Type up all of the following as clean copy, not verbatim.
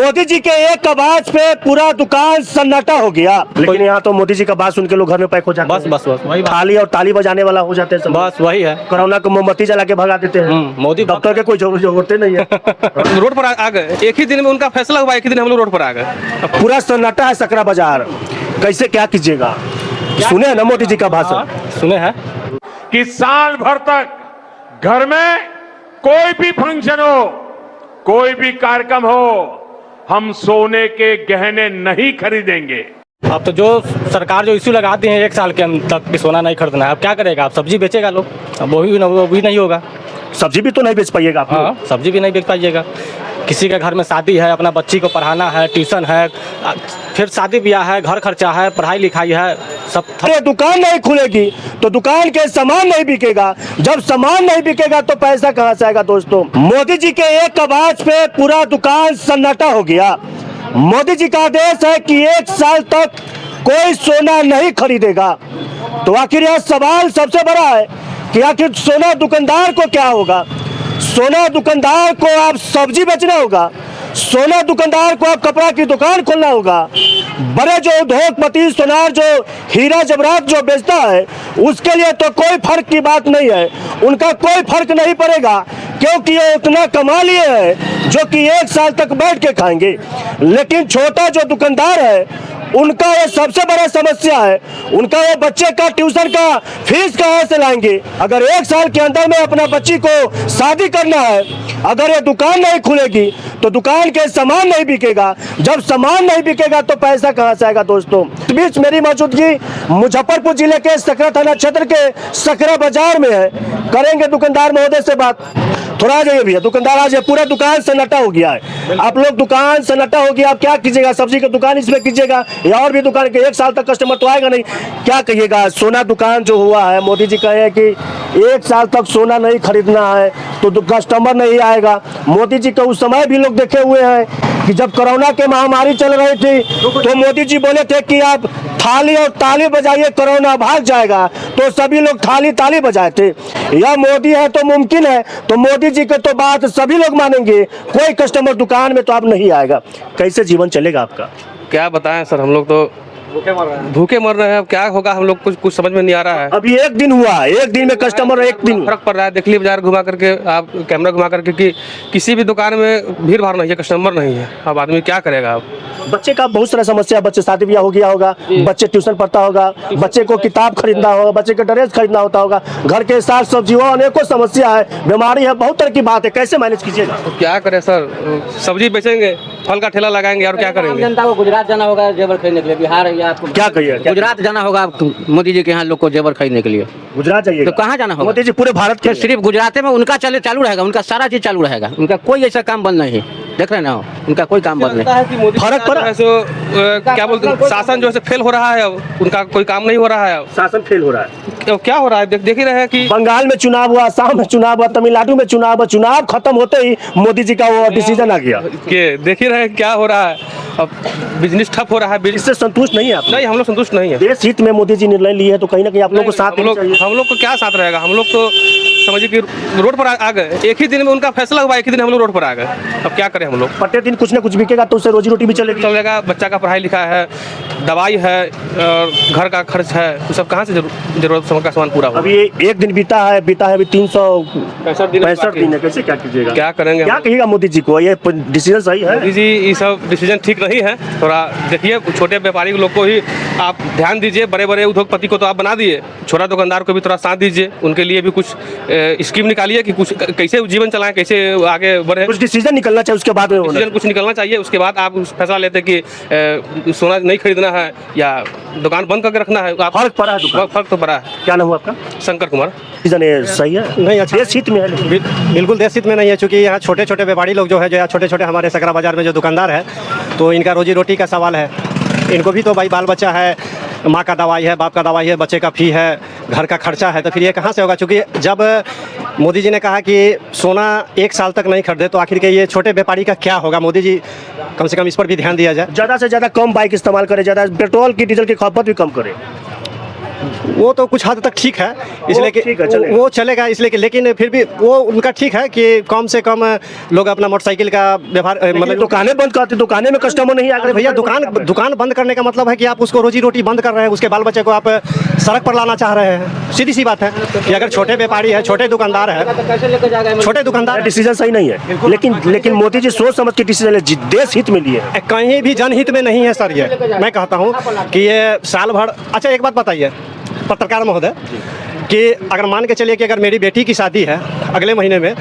मोदी जी के एक आवाज पे पूरा दुकान सन्नाटा हो गया। लेकिन यहाँ तो मोदी जी का बात सुन के लोग घर में पैक हो जाते हैं। बस वही थाली और ताली बजाने वाला हो जाते हैं सब। बस वही है। कोरोना को मोमबत्ती जला के भगा देते हैं। मोदी डॉक्टर के कोई जरूरत नहीं है। रोड पर आ गए, एक ही दिन में उनका फैसला हुआ, एक ही दिन हम लोग रोड पर आ गए। पूरा सन्नाटा है सकरा बाजार, कैसे क्या कीजिएगा? सुने हैं ना मोदी जी का भाषण? सुने हैं कि साल भर तक घर में कोई भी फंक्शन हो, कोई भी कार्यक्रम हो, हम सोने के गहने नहीं खरीदेंगे। अब तो जो सरकार जो इश्यू लगाती है 1 साल के तक कि सोना नहीं खरीदना है, अब क्या करेगा? अब सब्जी बेचेगा लोग, अब वो भी नहीं होगा। सब्जी भी तो नहीं बेच पाइएगा आप। हाँ, सब्जी भी नहीं बेच पाइएगा। किसी के घर में शादी है, अपना बच्ची को पढ़ाना है, ट्यूशन है, फिर शादी ब्याह है, घर खर्चा है, पढ़ाई लिखाई है, सब। अरे दुकान नहीं खुलेगी तो दुकान के सामान नहीं बिकेगा, जब सामान नहीं बिकेगा तो पैसा कहाँ से आएगा? दोस्तों, मोदी जी के एक आवाज पे पूरा दुकान सन्नाटा हो गया। मोदी जी का आदेश है कि 1 साल तक कोई सोना नहीं खरीदेगा। तो आखिर यह सवाल सबसे बड़ा है कि आखिर सोना दुकानदार को क्या होगा? सोना दुकानदार को आप सब्जी बेचना होगा, सोना दुकानदार को आप कपड़ा की दुकान खोलना होगा। बड़े जो उद्योगपति सोनार जो हीरा जवाहरात जो बेचता है उसके लिए तो कोई फर्क की बात नहीं है, उनका कोई फर्क नहीं पड़ेगा, क्योंकि ये उतना कमा लिए हैं जो कि 1 साल तक बैठ के खाएंगे। लेकिन छोटा जो दुकानदार है उनका ये सबसे बड़ा समस्या है, उनका वो बच्चे का ट्यूशन का फीस कहाँ से लाएंगे? अगर 1 साल के अंदर में अपना बच्ची को शादी करना है, अगर ये दुकान नहीं खुलेगी तो दुकान के सामान नहीं बिकेगा, जब सामान नहीं बिकेगा तो पैसा कहाँ से आएगा? दोस्तों, इस बीच मेरी मौजूदगी मुजफ्फरपुर जिले के सकरा थाना क्षेत्र के सकरा बाजार में है। करेंगे दुकानदार महोदय से बात। थोड़ा आ जाइए भैया, दुकानदार आ जाइए। पूरा दुकान सन्नाटा हो गया है। आप लोग दुकान सन्नाटा हो गया, आप क्या कीजिएगा? सब्जी की दुकान इसमें कीजिएगा या और भी दुकान के? 1 साल तक कस्टमर तो आएगा नहीं, क्या कहिएगा? सोना दुकान जो हुआ है, मोदी जी कहे कि 1 साल तक सोना नहीं खरीदना है तो कस्टमर नहीं आएगा। मोदी जी को उस समय भी लोग देखे हुए हैं कि जब कोरोना की महामारी चल रही थी तो मोदी जी बोले थे कि आप थाली और ताली बजाइए, कोरोना भाग जाएगा, तो सभी लोग थाली ताली बजाए थे। यह मोदी है तो मुमकिन है, तो मोदी जी के तो बात सभी लोग मानेंगे, कोई कस्टमर दुकान में तो आप नहीं आएगा। कैसे जीवन चलेगा आपका? क्या बताएं सर, हम लोग तो भूखे मर रहे हैं। अब क्या होगा, हम लोग कुछ समझ में नहीं आ रहा है। अभी 1 दिन हुआ, 1 दिन में कस्टमर 1 दिन फर्क पड़ रहा है। देख लीजिए बाजार घुमा करके, आप कैमरा घुमा करके कि किसी भी दुकान में भीड़ भाड़ नहीं है, कस्टमर नहीं है। अब आदमी क्या करेगा? अब बच्चे का बहुत सारा समस्या, बच्चे शादी ब्याह हो गया होगा, बच्चे ट्यूशन पढ़ता होगा, बच्चे को किताब खरीदना होगा, बच्चे का ड्रेस खरीदना होता होगा, घर के साग सब्जी हो, अनेकों समस्या है, बीमारी है, बहुत तरह की बात है। कैसे मैनेज कीजिएगा? तो क्या करें सर, सब्जी बेचेंगे, फल का ठेला लगाएंगे और क्या करेंगे? जनता को गुजरात जाना होगा जेवर खरीदने के लिए, बिहार या आपको क्या कहिए? गुजरात जाना होगा मोदी जी के यहाँ लोग को जेवर खरीदने के लिए। गुजरात जाइए तो कहाँ जाना होगा? मोदी जी पूरे भारत के सिर्फ गुजरात में उनका चालू रहेगा, उनका सारा चीज चालू रहेगा, उनका कोई ऐसा काम बंद नहीं। देख रहे ना, उनका कोई काम बंद नहीं। फर्क पड़ा है? क्या बोलते हैं, शासन जो है फेल हो रहा है, अब उनका कोई काम नहीं हो रहा है। शासन फेल हो रहा है। क्या हो रहा है? देख ही रहे हैं कि बंगाल में चुनाव हुआ, असम में चुनाव हुआ, तमिलनाडु में चुनाव हुआ, चुनाव खत्म होते ही मोदी जी का वो डिसीजन आ गया। देख ही रहे हैं क्या हो रहा है। अब बिजनेस ठप हो रहा है। इससे संतुष्ट नहीं है आप? नहीं, हम लोग संतुष्ट नहीं है। देश हित में मोदी जी निर्णय लिए हैं तो कहीं ना कहीं आप लोगों को साथ हम लोग को क्या साथ रहेगा? हम लोग तो समझिए कि रोड पर आ गए, एक ही दिन में उनका फैसला हुआ, एक ही दिन हम लोग रोड पर आ गए। अब क्या करें? हम लोग प्रत्येक दिन कुछ ना कुछ बिकेगा तो उससे रोजी रोटी भी चलेगा। बच्चा का पढ़ाई लिखा है, दवाई है, घर का खर्च है, वो सब कहाँ से जरूरत का सामान पूरा होगा? अभी 1 दिन बीता है अभी 365 दिन है। कैसे क्या कीजिएगा? क्या करेंगे? क्या कहिएगा मोदी जी को? ये डिसीजन सही है? मोदी जी ये सब डिसीजन ठीक नहीं है। थोड़ा देखिए, छोटे व्यापारी लोग को ही आप ध्यान दीजिए, बड़े बड़े उद्योगपति को तो आप बना दिए, छोटा दुकानदार को भी थोड़ा साथ दीजिए, उनके लिए भी कुछ स्कीम निकालिए कि कुछ कैसे जीवन चलाएं, कैसे आगे बढ़े। कुछ डिसीजन निकलना चाहिए, उसके बाद डिसीजन कुछ निकलना चाहिए, उसके बाद आप फैसला लेते कि सोना नहीं खरीदना है या दुकान बंद करके रखना है। फर्क पड़ा है? फर्क तो पड़ा है। क्या नाम हुआ आपका? शंकर कुमार। डिसीजन सही है? नहीं, अच्छा देश हित में है? बिल्कुल देश हित में नहीं है, चूँकि यहाँ छोटे छोटे व्यापारी लोग जो है, जो छोटे छोटे हमारे सकरा बाजार में जो दुकानदार है, तो इनका रोजी रोटी का सवाल है। इनको भी तो भाई बाल बच्चा है, माँ का दवाई है, बाप का दवाई है, बच्चे का फी है, घर का खर्चा है, तो फिर ये कहाँ से होगा? चूँकि जब मोदी जी ने कहा कि सोना 1 साल तक नहीं खरीदे, तो आखिर के ये छोटे व्यापारी का क्या होगा? मोदी जी कम से कम इस पर भी ध्यान दिया जाए। ज़्यादा से ज़्यादा कम बाइक इस्तेमाल करें, ज़्यादा पेट्रोल की डीजल की खपत भी कम करें। वो तो कुछ हद तक ठीक है, इसलिए कि ठीक है, चलेगा। वो चलेगा, इसलिए कि लेकिन फिर भी वो उनका ठीक है कि कम से कम लोग अपना मोटरसाइकिल का व्यवहार मतलब दुकानें बंद करते, दुकानें में कस्टमर नहीं अरे आकर भैया दुकान बंद करने का मतलब है कि आप उसको रोजी रोटी बंद कर रहे हैं, उसके बाल बच्चे को आप सड़क पर लाना चाह रहे हैं। सीधी सी बात है कि अगर छोटे व्यापारी है, छोटे दुकानदार है, छोटे दुकानदार डिसीजन सही नहीं है, लेकिन मोदी जी सोच समझ के डिसीजन ले, देश हित में लिए। कहीं भी जनहित में नहीं है सर। ये मैं कहता हूँ कि ये साल भर। अच्छा एक बात बताइए पत्रकार महोदय कि अगर मान के चलिए कि अगर मेरी बेटी की शादी है अगले महीने में,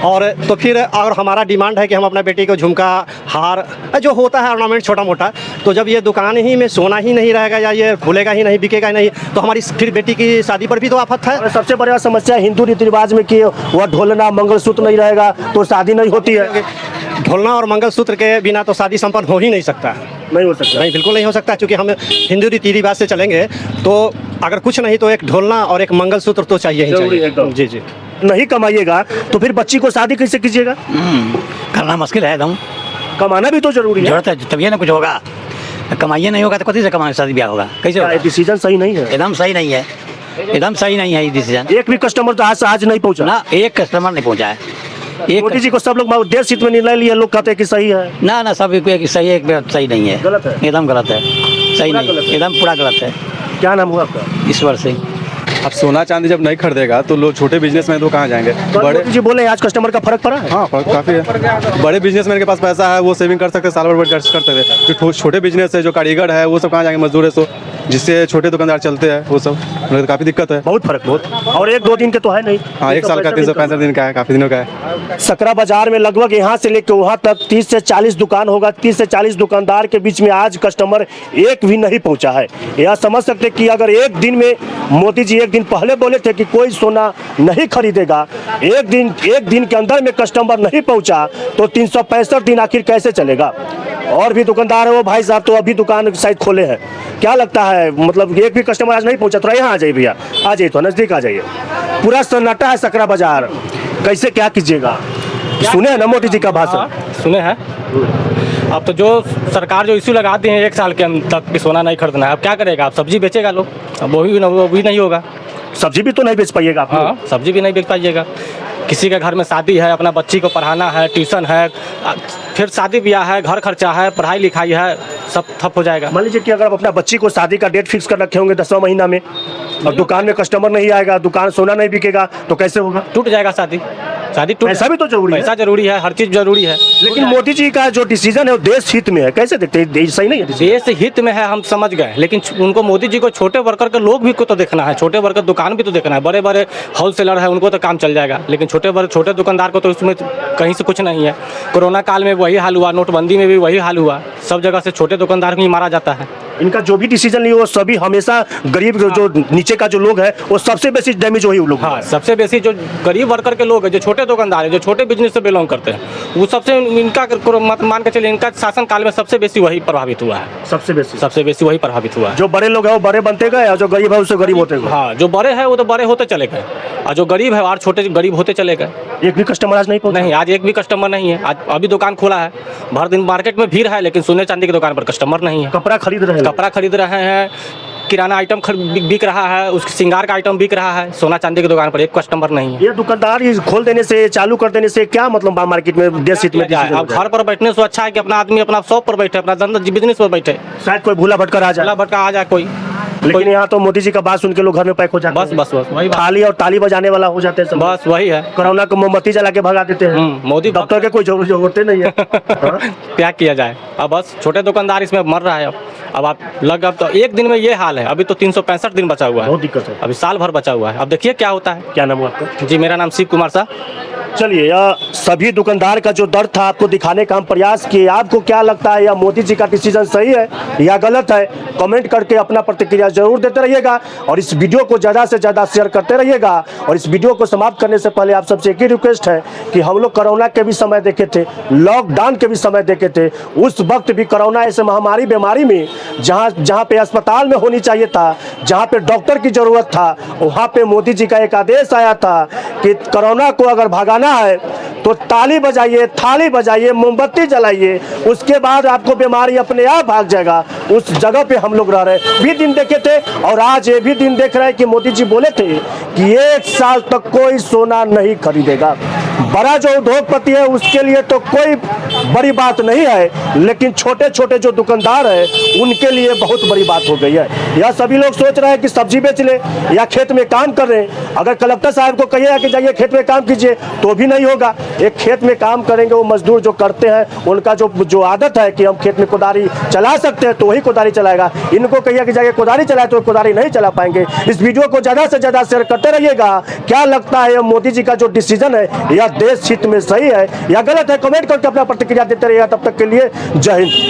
और तो फिर और हमारा डिमांड है कि हम अपना बेटी को झुमका, हार, जो होता है ऑर्नामेंट छोटा मोटा, तो जब ये दुकान ही में सोना ही नहीं रहेगा या ये खुलेगा ही नहीं, बिकेगा ही नहीं, तो हमारी फिर बेटी की शादी पर भी तो आफत है। और सबसे बड़ा समस्या हिंदू रीति रिवाज में कि वह ढोलना मंगलसूत्र नहीं रहेगा तो शादी नहीं होती है। ढोलना और मंगलसूत्र के बिना तो शादी संपन्न हो ही नहीं सकता। नहीं हो सकता। नहीं, बिल्कुल नहीं हो सकता, क्योंकि हम हिंदू रीति रिवाज से चलेंगे तो अगर कुछ नहीं तो एक ढोलना और एक मंगलसूत्र तो चाहिए ही जरूरी है चाहिए। एकदम। जी जी। नहीं कमाइएगा तो फिर बच्ची को शादी कैसे कीजिएगा? करना मुश्किल है एकदम। कमाना भी तो जरूरी है। जरूरत है तभी ना कुछ होगा, कमाइए नहीं होगा तो कथी से कमाए शादी ब्याह होगा, कैसे होगा? डिसीजन सही नहीं है, एकदम सही नहीं है, एकदम सही नहीं है ये डिसीजन। एक भी कस्टमर तो आज से आज नहीं पहुंचा ना एक कस्टमर नहीं पहुंचा है। मोदी एक जी को सब लोग देश हित में निर्णय लिए, लोग कहते हैं कि सही है। ना सब एक सही है, एक सही नहीं है, गलत है। एकदम गलत है, सही पूरा नहीं, गलत है। एकदम पूरा गलत है। क्या नाम हुआ आपका? ईश्वर सिंह। अब सोना चांदी जब नहीं खरीदेगा तो लोग छोटे बिजनेसमैन तो कहाँ जाएंगे? बड़े मोदी जी बोले आज कस्टमर का फर्क पड़ा है। हाँ फर्क काफ़ी है। बड़े बिजनेसमैन के पास पैसा है, वो सेविंग कर सकते हैं, साल भर खर्च कर सकते हैं। जो छोटे बिजनेस है, जो कारीगर है, वो सब कहाँ जाएंगे? मजदूर है, सो जिससे छोटे दुकानदार चलते हैं वो सब, उन्हें तो काफ़ी दिक्कत है। बहुत फर्क, बहुत। और एक दो दिन के तो है नहीं। हाँ, एक साल का 365 दिन का है, काफ़ी दिनों का है। सकरा बाजार में लगभग यहाँ से लेकर वहाँ तक 30 से 40 दुकान होगा। 30 से 40 दुकानदार के बीच में आज कस्टमर एक भी नहीं पहुँचा है। यह समझ सकते कि अगर एक दिन में मोदी जी एक दिन पहले बोले थे कि कोई सोना नहीं खरीदेगा, एक दिन के अंदर में कस्टमर नहीं पहुँचा तो 365 दिन आखिर कैसे चलेगा? और भी दुकानदार है वो भाई साहब तो अभी दुकान शायद खोले हैं। क्या लगता है, मतलब एक भी कस्टमर आज नहीं पहुँचा? थोड़ा यहाँ आ जाइए भैया, आ जाइए, तो नज़दीक आ जाइए। पूरा सन्नाटा है सकरा बाजार, कैसे क्या कीजिएगा? सुने हैं ना मोदी जी का भाषण? सुने हैं। अब तो जो सरकार जो इश्यू लगाती है 1 साल के अंदर तक कि सोना नहीं खरीदना है, अब क्या करेगा? अब सब्जी बेचेगा लोग, अब वो भी नहीं होगा। सब्जी भी तो नहीं बेच पाइएगा आप। हाँ, सब्जी भी नहीं बेच पाइएगा। किसी के घर में शादी है, अपना बच्ची को पढ़ाना है, ट्यूशन है, फिर शादी ब्याह है, घर खर्चा है, पढ़ाई लिखाई है, सब ठप हो जाएगा। मान लीजिए कि अगर आप अपना बच्ची को शादी का डेट फिक्स कर रखे होंगे 10वां महीना में, और दुकान में कस्टमर नहीं आएगा, दुकान सोना नहीं बिकेगा, तो कैसे होगा? टूट जाएगा शादी टूट। पैसा भी तो जरूरी है। पैसा जरूरी है, हर चीज़ जरूरी है। लेकिन मोदी जी का जो डिसीजन है वो देश हित में है, कैसे देखते हैं? देश सही नहीं है decision? देश हित में है, हम समझ गए, लेकिन उनको मोदी जी को छोटे वर्कर के लोग भी को तो देखना है, छोटे वर्कर दुकान भी तो देखना है। बड़े बड़े होलसेलर है, उनको तो काम चल जाएगा, लेकिन छोटे दुकानदार को तो इसमें कहीं से कुछ नहीं है। कोरोना काल में वही हाल हुआ, नोटबंदी में भी वही हाल हुआ, सब जगह से छोटे दुकानदार को ही मारा जाता है। इनका जो भी डिसीजन लिए वो सभी हमेशा गरीब जो नीचे का जो लोग है वो सबसे बेसी डैमेज वही लोग। हाँ, सबसे बेसी जो गरीब वर्कर के लोग हैं, जो छोटे दुकानदार हैं, जो छोटे बिजनेस से बिलोंग करते हैं, वो सबसे इनका मान के चलिए इनका शासन काल में सबसे बेसी वही प्रभावित हुआ है। सबसे बेसी वही प्रभावित हुआ है। जो बड़े लोग हैं वो बड़े बनते गए और जो गरीब है उससे गरीब होते गए। हाँ, जो बड़े हैं वो तो बड़े होते चले गए, और जो गरीब है और छोटे गरीब होते चले गए। एक भी कस्टमर आज नहीं पहुंचा? नहीं, आज एक भी कस्टमर नहीं है। आज अभी दुकान खोला है, भर दिन मार्केट में भीड़ है, लेकिन सोने चांदी की दुकान पर कस्टमर नहीं है। कपड़ा खरीद रहे हैं, किराना आइटम बिक रहा है, उसके श्रृंगार का आइटम बिक रहा है, सोना चांदी की दुकान पर एक कस्टमर नहीं है। ये दुकानदार खोल देने से, चालू कर देने से क्या मतलब मार्केट में देश हित में? अब घर पर बैठने से अच्छा है कि अपना आदमी अपना शॉप पर बैठे, अपना धंधा बिजनेस पर बैठे। शायद कोई भूला भटकर आ जाए कोई, लेकिन यहाँ तो मोदी जी का बात सुन के लोग घर में पैक हो जाते हैं। बस वही बात। थाली और ताली बजाने वाला हो जाते हैं सब। बस वही है। कोरोना को मोमबत्ती जला के भगा देते हैं। मोदी डॉक्टर के कोई जरूरत नहीं है। हाँ? क्या किया जाए? अब बस छोटे दुकानदार इसमें मर रहा है। अब तो एक दिन में ये हाल है, अभी तो 365 दिन बचा हुआ है, बहुत दिक्कत है, अभी साल भर बचा हुआ है। अब देखिए क्या होता है। क्या नाम है आपका? जी, मेरा नाम शिव कुमार साहब। चलिए, यह सभी दुकानदार का जो दर्द था आपको दिखाने का हम प्रयास किए। आपको क्या लगता है, यह मोदी जी का डिसीजन सही है या गलत है? कमेंट करके अपना प्रतिक्रिया जरूर देते रहिएगा और इस वीडियो को ज़्यादा से ज़्यादा शेयर करते रहिएगा। और इस वीडियो को समाप्त करने से पहले आप सबसे एक ही रिक्वेस्ट है कि हम लोग कोरोना के भी समय देखे थे, लॉकडाउन के भी समय देखे थे। उस वक्त भी कोरोना ऐसे महामारी बीमारी में जहाँ पे अस्पताल में होनी चाहिए था, जहाँ पे डॉक्टर की ज़रूरत था, वहाँ पे मोदी जी का एक आदेश आया था कि कोरोना को अगर भगाना आना है तो ताली बजाइए, थाली बजाइए, मोमबत्ती जलाइए, उसके बाद आपको बीमारी अपने आप भाग जाएगा। उस जगह पे हम लोग रह रहे भी दिन देखे थे और आज ये भी दिन देख रहे हैं कि मोदी जी बोले थे कि 1 साल तक कोई सोना नहीं खरीदेगा। बड़ा जो उद्योगपति है उसके लिए तो कोई बड़ी बात नहीं है, लेकिन छोटे छोटे जो दुकानदार है उनके लिए बहुत बड़ी बात हो गई है। यह सभी लोग सोच रहे हैं कि सब्जी बेच ले या खेत में काम कर रहे हैं। अगर कलेक्टर साहब को कहिएगा कि जाइए खेत में काम कीजिए तो भी नहीं होगा। एक खेत में काम करेंगे वो मजदूर जो करते हैं उनका जो आदत है कि हम खेत में कुदारी चला सकते हैं तो वही कुदारी चलाएगा। इनको कहिए कि जाइए कुदारी चलाए तो कुदारी नहीं चला पाएंगे। इस वीडियो को ज़्यादा से ज़्यादा शेयर करते रहिएगा। क्या लगता है मोदी जी का जो डिसीजन है यह देश हित में सही है या गलत है? कमेंट करके अपना प्रतिक्रिया देते रहिएगा। तब तक के लिए जय हिंद।